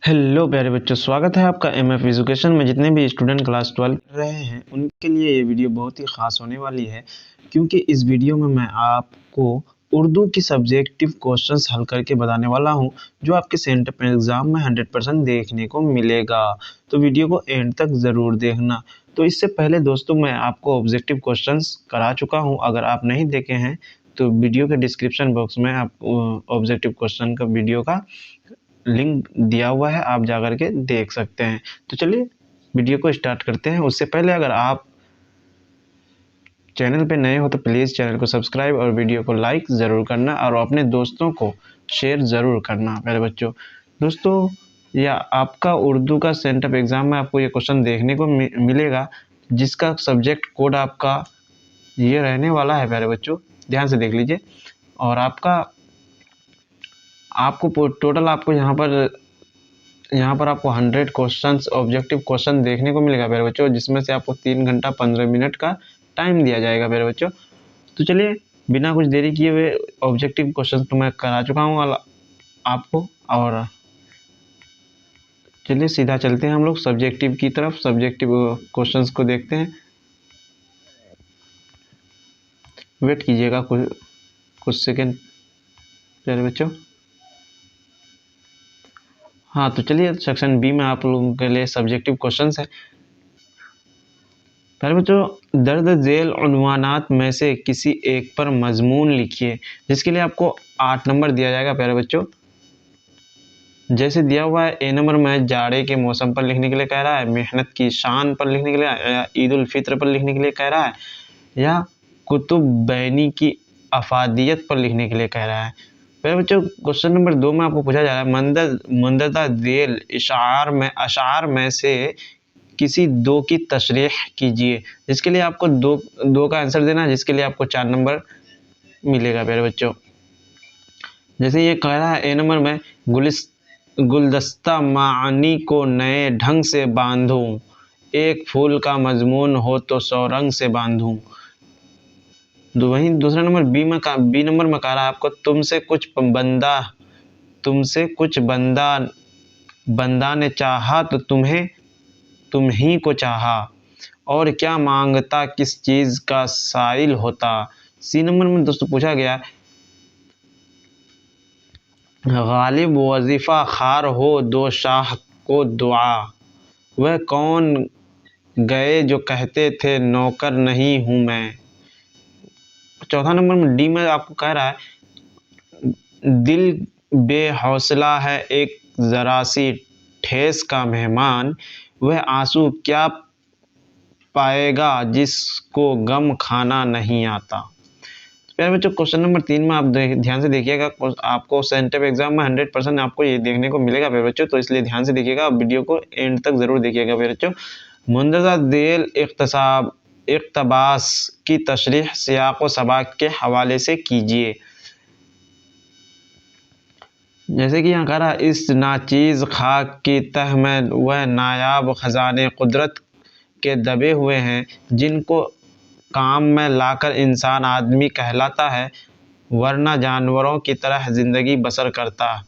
Hello प्यारे बच्चों, स्वागत है आपका एमएफ एजुकेशन में। जितने भी स्टूडेंट क्लास 12 रहे हैं उनके लिए ये वीडियो बहुत ही ख़ास होने वाली है, क्योंकि इस वीडियो में मैं आपको उर्दू की सब्जेक्टिव क्वेश्चंस हल करके बताने वाला हूं, जो आपके सेंटर एग्ज़ाम में 100% देखने को मिलेगा। तो वीडियो को एंड तक ज़रूर देखना। तो इससे पहले दोस्तों, मैं आपको ऑब्जेक्टिव क्वेश्चंस करा चुका हूँ। अगर आप नहीं देखे हैं तो वीडियो के डिस्क्रिप्शन बॉक्स में आप ऑब्जेक्टिव क्वेश्चन का वीडियो का लिंक दिया हुआ है, आप जाकर के देख सकते हैं। तो चलिए वीडियो को स्टार्ट करते हैं। उससे पहले अगर आप चैनल पे नए हो तो प्लीज़ चैनल को सब्सक्राइब और वीडियो को लाइक ज़रूर करना और अपने दोस्तों को शेयर ज़रूर करना। मेरे बच्चों, दोस्तों, या आपका उर्दू का सेंटर एग्ज़ाम में आपको ये क्वेश्चन देखने को मिलेगा, जिसका सब्जेक्ट कोड आपका ये रहने वाला है। प्यारे बच्चों, ध्यान से देख लीजिए। और आपको टोटल आपको यहाँ पर आपको 100 क्वेश्चंस ऑब्जेक्टिव क्वेश्चन देखने को मिलेगा मेरे बच्चों, जिसमें से आपको 3 घंटा 15 मिनट का टाइम दिया जाएगा मेरे बच्चों। तो चलिए बिना कुछ देरी किए हुए ऑब्जेक्टिव क्वेश्चंस तो मैं करा चुका हूँ आपको, और चलिए सीधा चलते हैं हम लोग सब्जेक्टिव की तरफ। सब्जेक्टिव क्वेश्चंस को देखते हैं। वेट कीजिएगा कुछ सेकेंड मेरे बच्चों। हाँ, तो चलिए सेक्शन बी में आप लोगों के लिए सब्जेक्टिव क्वेश्चंस है। प्यारे बच्चों, दर्ज झेल उन्वानात में से किसी एक पर मजमून लिखिए, जिसके लिए आपको 8 नंबर दिया जाएगा। प्यारे बच्चों, जैसे दिया हुआ है ए नंबर में जाड़े के मौसम पर लिखने के लिए कह रहा है, मेहनत की शान पर लिखने के लिए, या ईद उल फित्र पर लिखने के लिए कह रहा है, या कुतुब बैनी की अफादियत पर लिखने के लिए कह रहा है। प्यारे बच्चों, क्वेश्चन नंबर 2 में आपको पूछा जा रहा है मंददा झेल अशार में से किसी दो की तशरीह कीजिए, जिसके लिए आपको दो का आंसर देना है, जिसके लिए आपको 4 नंबर मिलेगा। प्यारे बच्चों, जैसे ये कह रहा है ए नंबर में, गुलदस्ता मानी को नए ढंग से बांधूं, एक फूल का मजमून हो तो 100 रंग से बांधूं। वहीं दूसरा नंबर बी नंबर में कह रहा है आपको, तुमसे कुछ बंदा ने चाहा तो तुम ही को चाहा, और क्या मांगता किस चीज़ का साइल होता। सी नंबर में दोस्तों पूछा गया, गालिब वजीफ़ा खार हो दो शाह को दुआ, वह कौन गए जो कहते थे नौकर नहीं हूँ मैं। चौथा नंबर में डी में आपको कह रहा है, दिल बेहौसला है एक ज़रा सी ठेस का मेहमान, वह आंसू क्या पाएगा जिसको गम खाना नहीं आता। प्यारे बच्चों, क्वेश्चन नंबर 3 में आप ध्यान से देखिएगा। आपको सेंटर एग्जाम में 100% आपको ये देखने को मिलेगा प्यारे बच्चों, तो इसलिए ध्यान से देखिएगा, वीडियो को एंड तक ज़रूर देखिएगा प्यारे बच्चों। मुंदरजा झेल इक़्तबास की तशरीह सियाक़ व सबाक़ के हवाले से कीजिए। जैसे कि यहाँ कह रहा है, इस नाचीज़ खाक की तह में वह नायाब ख़जाने कुदरत के दबे हुए हैं, जिनको काम में लाकर इंसान आदमी कहलाता है, वरना जानवरों की तरह ज़िंदगी बसर करता।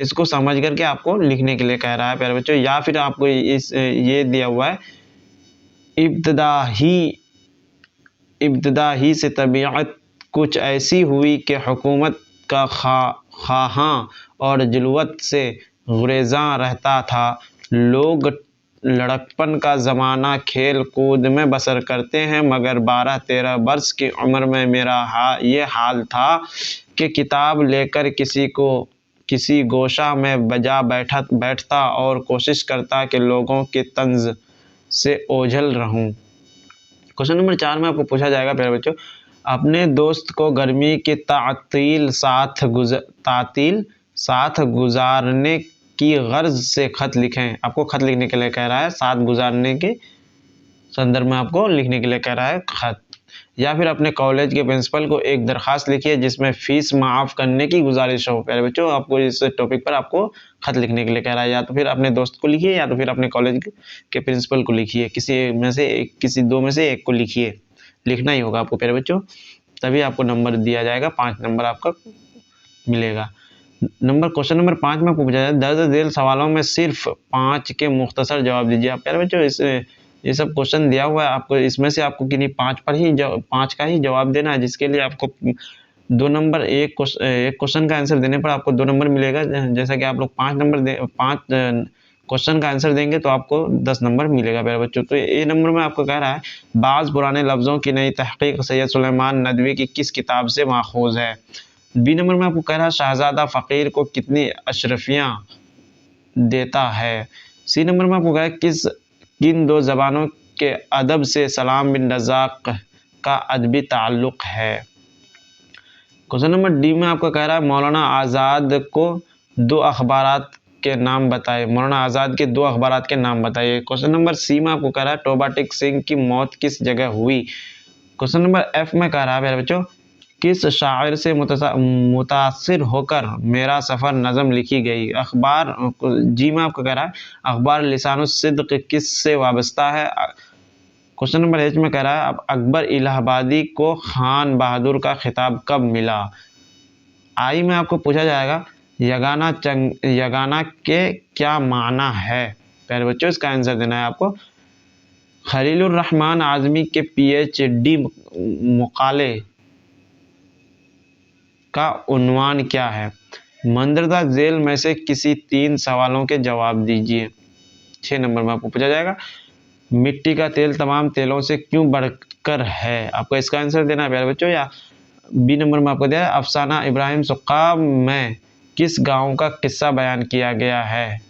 इसको समझ करके आपको लिखने के लिए कह रहा है प्यारे बच्चों। या फिर आपको ये दिया हुआ है, इब्तदा ही से तबीयत कुछ ऐसी हुई कि हुकूमत का खाहाँ और जिलवत से गुरेज़ां रहता था। लोग लड़कपन का ज़माना खेल कूद में बसर करते हैं, मगर 12-13 वर्ष की उम्र में मेरा ये हाल था कि किताब लेकर किसी गोशा में बैठता और कोशिश करता कि लोगों के तंज से ओझल रहूं। क्वेश्चन नंबर 4 में आपको पूछा जाएगा प्यारे बच्चों, अपने दोस्त को गर्मी की तातील साथ गुजारने की गर्ज से खत लिखें। आपको खत लिखने के लिए कह रहा है, साथ गुजारने के संदर्भ में आपको लिखने के लिए कह रहा है खत। या फिर अपने कॉलेज के प्रिंसिपल को एक दरखास्त लिखिए जिसमें फ़ीस माफ़ करने की गुजारिश हो। प्यारे बच्चों, आपको इस टॉपिक पर आपको खत लिखने के लिए कह रहा है। या तो फिर अपने दोस्त को लिखिए, या तो फिर अपने कॉलेज के प्रिंसिपल को लिखिए, किसी दो में से एक को लिखिए। लिखना ही होगा आपको प्यारे बच्चों, तभी आपको नंबर दिया जाएगा, 5 नंबर आपका मिलेगा। क्वेश्चन नंबर 5 में आपको पूछा जाए दर्ज झेल सवालों में सिर्फ 5 के मुख्तसर जवाब दीजिए। आप प्यारे बच्चों ये सब क्वेश्चन दिया हुआ है आपको, इसमें से आपको किन्हीं 5 का ही जवाब देना है, जिसके लिए आपको 2 नंबर, एक क्वेश्चन का आंसर देने पर आपको 2 नंबर मिलेगा। जैसा कि आप लोग 5 क्वेश्चन का आंसर देंगे तो आपको 10 नंबर मिलेगा प्यारे बच्चों। तो ए नंबर में आपको कह रहा है बाज़ पुराने लफ्ज़ों की नई तहक़ीक़ सैयद सुलेमान नदवी की किस किताब से माखूज़ है। बी नंबर में आपको कह रहा है शहज़ादा फ़कीर को कितनी अशरफियाँ देता है। सी नंबर में आपको कह रहा है किन 2 ज़बानों के अदब से सलाम बिन रज़ाक़ का अदबी ताल्लुक़ है। क्वेश्चन नंबर डी में आपको कह रहा है मौलाना आज़ाद को 2 अखबारात के नाम बताइए। मौलाना आज़ाद के 2 अखबारात के नाम बताइए। क्वेश्चन नंबर सी में आपको कह रहा है तोबा टिक सिंह की मौत किस जगह हुई। क्वेश्चन नंबर एफ में कह रहा है मेरे बच्चों किस शायर से मुतासिर होकर मेरा सफ़र नज़म लिखी गई। अखबार जी में आपको कह रहा है अखबार लिसानुस्सिद्क़ किस से वाबस्ता है। क्वेश्चन नंबर एच में कह रहा है अब अकबर इलाहाबादी को खान बहादुर का खिताब कब मिला। आई में आपको पूछा जाएगा यगाना के क्या माना है। प्यारे बच्चों इसका आंसर देना है आपको। खलीलुर रहमान आज़मी के PhD मकाले का उन्वान क्या है। मंदरजा झेल में से किसी 3 सवालों के जवाब दीजिए। 6 नंबर में आपको पूछा जाएगा मिट्टी का तेल तमाम तेलों से क्यों बढ़कर है। आपको इसका आंसर देना है प्यारे बच्चों। या बी नंबर में आपको दिया है अफसाना इब्राहिम सुक्का में किस गांव का किस्सा बयान किया गया है।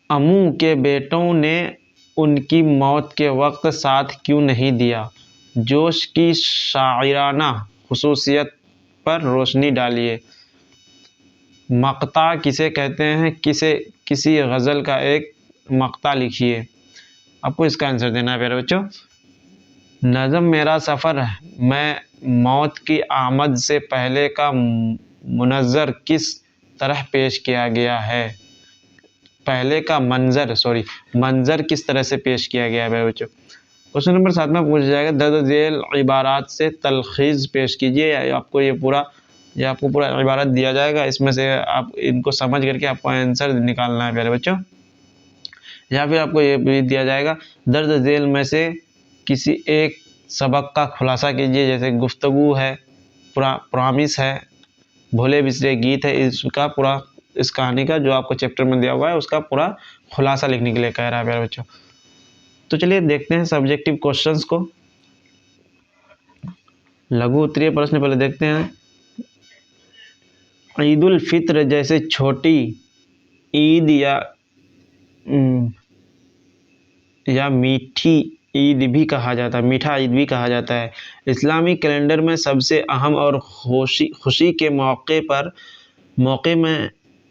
अमू के बेटों ने उनकी मौत के वक्त साथ क्यों नहीं दिया। जोश की शायराना खुसूसियत पर रोशनी डालिए। मक़ता किसे कहते हैं, किसी गज़ल का एक मक़ता लिखिए। आपको इसका आंसर देना है प्यारे बच्चों। नज़म मेरा सफ़र में मौत की आमद से पहले का मुनज़्ज़र किस तरह पेश किया गया है। पहले का मंज़र किस तरह से पेश किया गया है प्यारे बच्चों। क्वेश्चन नंबर 7 में पूछा जाएगा दर्ज झेल इबारात से तलख़ीज़ पेश कीजिए। आपको पूरा इबारत दिया जाएगा, इसमें से आप इनको समझ करके आपको आंसर निकालना है प्यारे बच्चों। या फिर आपको ये भी दिया जाएगा दर्ज झेल में से किसी एक सबक का खुलासा कीजिए। जैसे गुफ्तगू है, प्रॉमिस है, भोले बिसरे गीत है, इस कहानी का जो आपको चैप्टर में दिया हुआ है उसका पूरा खुलासा लिखने के लिए कह रहा है प्यारे बच्चों। तो चलिए देखते हैं सब्जेक्टिव क्वेश्चंस को। लघु उत्तरीय प्रश्न पहले देखते हैं। ईद उल फित्र जैसे छोटी ईद या मीठी ईद भी कहा जाता है, मीठा ईद भी कहा जाता है। इस्लामी कैलेंडर में सबसे अहम और खुशी के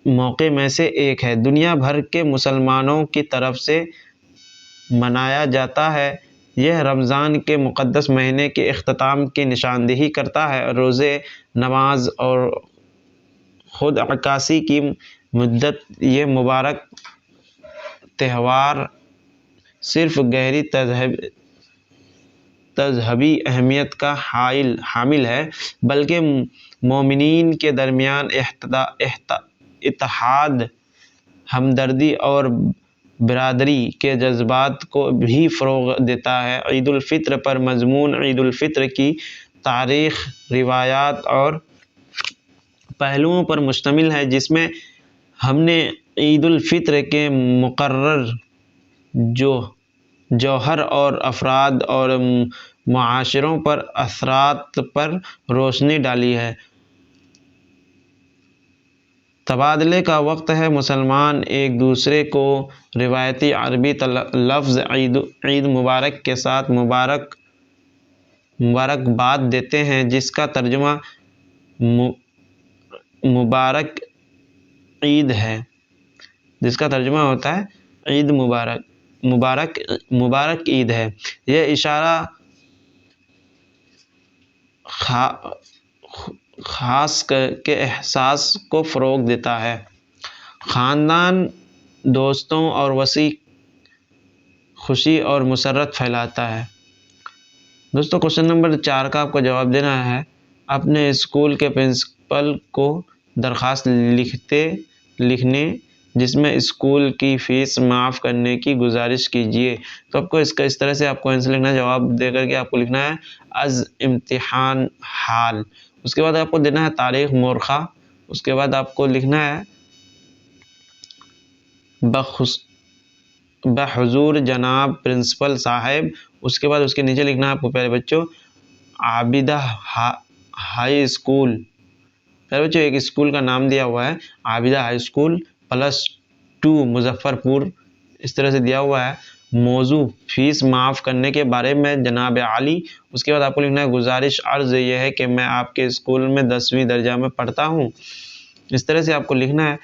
मौके में से एक है। दुनिया भर के मुसलमानों की तरफ से मनाया जाता है। यह रमज़ान के मुक़द्दस महीने के इख्तिताम की निशानदेही करता है। रोज़े, नमाज और खुद अक्कासी की मुद्दत ये मुबारक त्यौहार सिर्फ़ गहरी तज़हबी अहमियत का हामिल है, बल्कि मोमिनीन के दरमियान इत्तेहाद, हमदर्दी और बिरादरी के जज्बात को भी फ़रोग़ देता है। ईद उल फ़ित्र पर मज़मून ईद उल फ़ित्र की तारीख़, रिवायात और पहलुओं पर मुश्तमिल है, जिसमें हमने ईद उल फ़ित्र के मुक़र्रर जौहर और अफ़राद और मुआशरों पर असरात पर रोशनी डाली है। तबादले का वक्त है। मुसलमान एक दूसरे को रिवायती अरबी लफ्ज़ ईद मुबारक के साथ मुबारकबाद देते हैं, जिसका तर्जुमा मुबारक ईद है, जिसका तर्जुमा होता है ईद मुबारक ईद है। यह इशारा ख़ास के एहसास को फ़रोग़ देता है। ख़ानदान, दोस्तों और वसी खुशी और मुसर्रत फैलाता है। दोस्तों क्वेश्चन नंबर 4 का आपको जवाब देना है। अपने स्कूल के प्रिंसिपल को दरख्वास्त लिखने जिसमें स्कूल की फ़ीस माफ़ करने की गुजारिश कीजिए। तो आपको इसका इस तरह से आपको आंसर लिखना है, जवाब दे करके आपको लिखना है अज़ इम्तिहान हाल। उसके बाद आपको देना है तारीख़ मोरखा। उसके बाद आपको लिखना है बहुज़ूर जनाब प्रिंसिपल साहब। उसके बाद उसके नीचे लिखना है आपको प्यारे बच्चों आबिदा हाई स्कूल। प्यारे बच्चों एक स्कूल का नाम दिया हुआ है आबिदा हाई स्कूल +2 मुजफ्फरपुर, इस तरह से दिया हुआ है। मौजू फ़ीस माफ़ करने के बारे में जनाब आली। उसके बाद आपको लिखना है गुजारिश अर्ज़ ये है कि मैं आपके स्कूल में 10वीं दर्जा में पढ़ता हूँ। इस तरह से आपको लिखना है,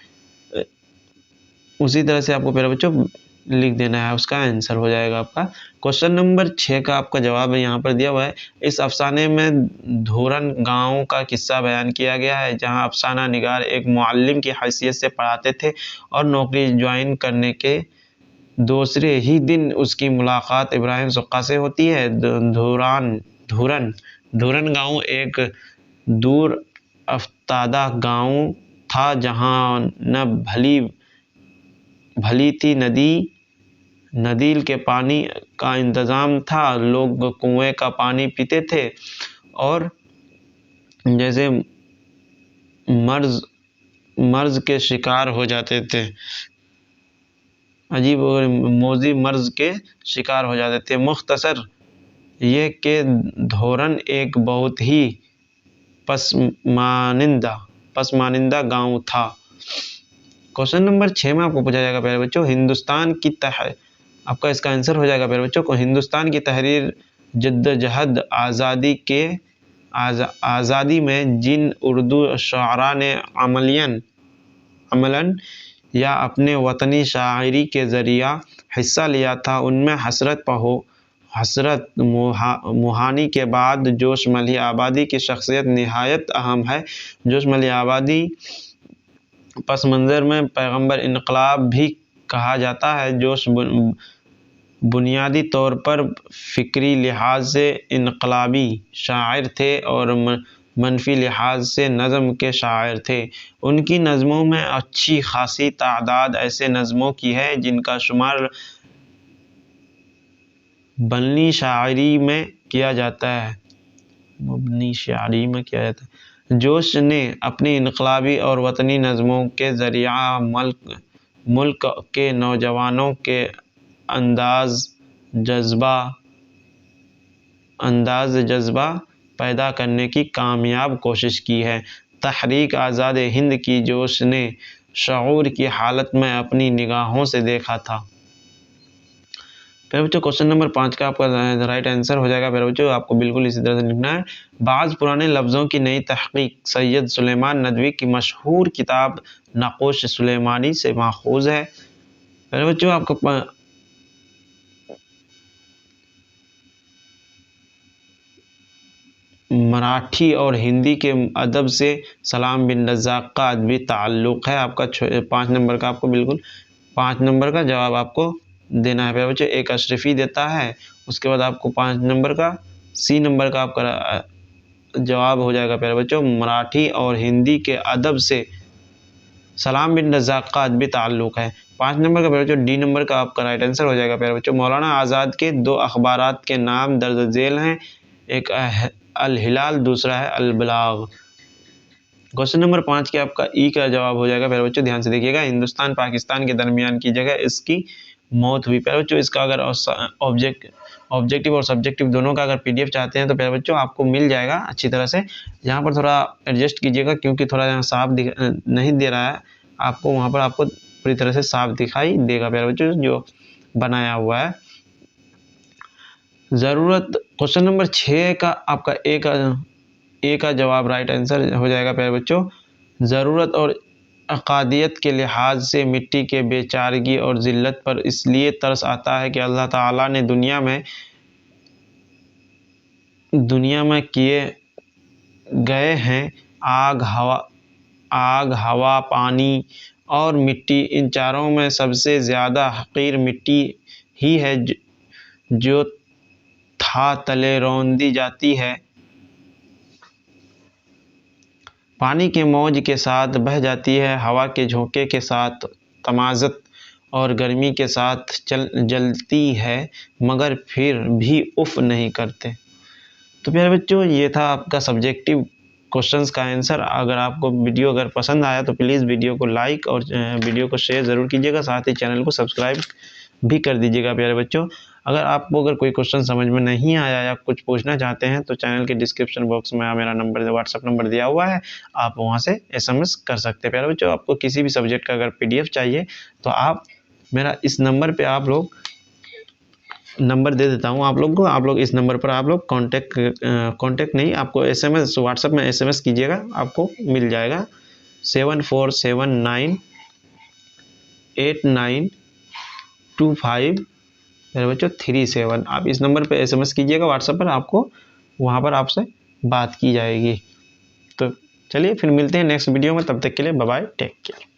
उसी तरह से आपको प्यारे बच्चों लिख देना है, उसका आंसर हो जाएगा आपका। क्वेश्चन नंबर 6 का आपका जवाब यहाँ पर दिया हुआ है। इस अफसाने में धूरन गांव का किस्सा बयान किया गया है जहां अफसाना निगार एक मुअल्लिम की हैसियत से पढ़ाते थे और नौकरी ज्वाइन करने के दूसरे ही दिन उसकी मुलाकात इब्राहिम सुक्का से होती है। धूरन गांव एक दूर अफ्तादा गांव था जहां न भली थी नदील के पानी का इंतज़ाम था। लोग कुएं का पानी पीते थे और जैसे मर्ज के शिकार हो जाते थे, अजीब और मौजी मर्ज के शिकार हो जाते थे। मुख्तसर ये कि धोरन एक बहुत ही पसमानिंदा गांव था। क्वेश्चन नंबर 6 में आपको पूछा जाएगा प्यारे बच्चों आपका इसका आंसर हो जाएगा प्यारे बच्चों को हिंदुस्तान की तहरीर जद्दोजहद आज़ादी में जिन उर्दू शुअरा ने अमलन या अपने वतनी शायरी के ज़रिया हिस्सा लिया था उनमें हसरत मोहानी के बाद जोश मलिह आबादी की शख्सियत निहायत अहम है। जोश मलिह आबादी पस मंज़र में पैगंबर इनकलाब भी कहा जाता है। जोश बुनियादी तौर पर फ़िक्री लिहाज से इनकलाबी शायर थे और मनफी लिहाज से नज़म के शायर थे। उनकी नज़मों में अच्छी खासी तादाद ऐसे नज़मों की है जिनका शुमार बल्नी शायरी में किया जाता है। जोश ने अपनी इनकलाबी और वतनी नज़मों के ज़रिया मुल्क के नौजवानों के अंदाज़ जज्बा पैदा करने की कामयाब कोशिश की है। तहरीक आज़ाद हिंद की जोश ने शऊर की हालत में अपनी निगाहों से देखा था। फिर बच्चों क्वेश्चन नंबर 5 का आपका राइट आंसर हो जाएगा। फिर बच्चों आपको बिल्कुल इसी तरह से लिखना है। बाज़ पुराने लफ्ज़ों की नई तहक़ीक़ सैयद सुलेमान नदवी की मशहूर किताब नक़ोश सुलेमानी से माख़ूज़ है। फिर बच्चों आपको मराठी और हिंदी के अदब से सलाम बिन रज़्ज़ाक़ का अदबी ताल्लुक़ है। आपका 5 नंबर का आपको बिल्कुल 5 नंबर का जवाब आपको देना है प्यारे बच्चों। एक अशरफी देता है, उसके बाद आपको 5 नंबर का सी नंबर का आपका जवाब हो जाएगा प्यारे बच्चों। मराठी और हिंदी के अदब से सलाम बिन रज़्ज़ाक़ का अदबी ताल्लुक़ है। 5 नंबर का प्यारे बच्चों डी नंबर का आपका राइट आंसर हो जाएगा प्यारे बच्चों। मौलाना आज़ाद के 2 अखबारात के नाम दर्ज झेल हैं, एक अल हिलाल, दूसरा है अल बलाग। क्वेश्चन नंबर 5 के आपका ई का जवाब हो जाएगा प्यारे बच्चों। ध्यान से देखिएगा, हिंदुस्तान पाकिस्तान के दरमियान की जगह इसकी मौत हुई। प्यारे बच्चों इसका अगर ऑब्जेक्टिव और सब्जेक्टिव दोनों का अगर PDF चाहते हैं तो प्यारे बच्चों आपको मिल जाएगा अच्छी तरह से। यहाँ पर थोड़ा एडजस्ट कीजिएगा क्योंकि थोड़ा यहाँ साफ नहीं दे रहा है आपको, वहाँ पर आपको पूरी तरह से साफ दिखाई देगा प्यारे बच्चों जो बनाया हुआ है। ज़रूरत क्वेश्चन नंबर 6 का आपका ए का जवाब राइट आंसर हो जाएगा प्यारे बच्चों। ज़रूरत और अक़ादियत के लिहाज से मिट्टी के बेचारगी और ज़िल्लत पर इसलिए तरस आता है कि अल्लाह ताला ने दुनिया में किए गए हैं आग, हवा, पानी और मिट्टी। इन चारों में सबसे ज़्यादा हक़ीर मिट्टी ही है जो था तले रौंदी जाती है। पानी के मौज के साथ बह जाती है, हवा के झोंके के साथ तमाज़त और गर्मी के साथ जलती है, मगर फिर भी उफ़ नहीं करते। तो प्यारे बच्चों, ये था आपका सब्जेक्टिव क्वेश्चंस का आंसर। अगर आपको वीडियो अगर पसंद आया तो प्लीज़ वीडियो को लाइक और वीडियो को शेयर ज़रूर कीजिएगा, साथ ही चैनल को सब्सक्राइब भी कर दीजिएगा। प्यारे बच्चों, अगर आपको अगर कोई क्वेश्चन समझ में नहीं आया या कुछ पूछना चाहते हैं तो चैनल के डिस्क्रिप्शन बॉक्स में मेरा नंबर व्हाट्सअप नंबर दिया हुआ है, आप वहाँ से SMS कर सकते हैं। प्यारे बच्चों, आपको किसी भी सब्जेक्ट का अगर PDF चाहिए तो आप मेरा इस नंबर पे आप लोग नंबर दे देता हूँ आप लोग को, आप लोग इस नंबर पर आप लोग कांटेक्ट नहीं, आपको SMS व्हाट्सअप में SMS कीजिएगा, आपको मिल जाएगा 74798925 मेरे बच्चों 37। आप इस नंबर पे SMS कीजिएगा व्हाट्सएप पर, आपको वहाँ पर आपसे बात की जाएगी। तो चलिए फिर मिलते हैं नेक्स्ट वीडियो में, तब तक के लिए बाय बाय, टेक केयर।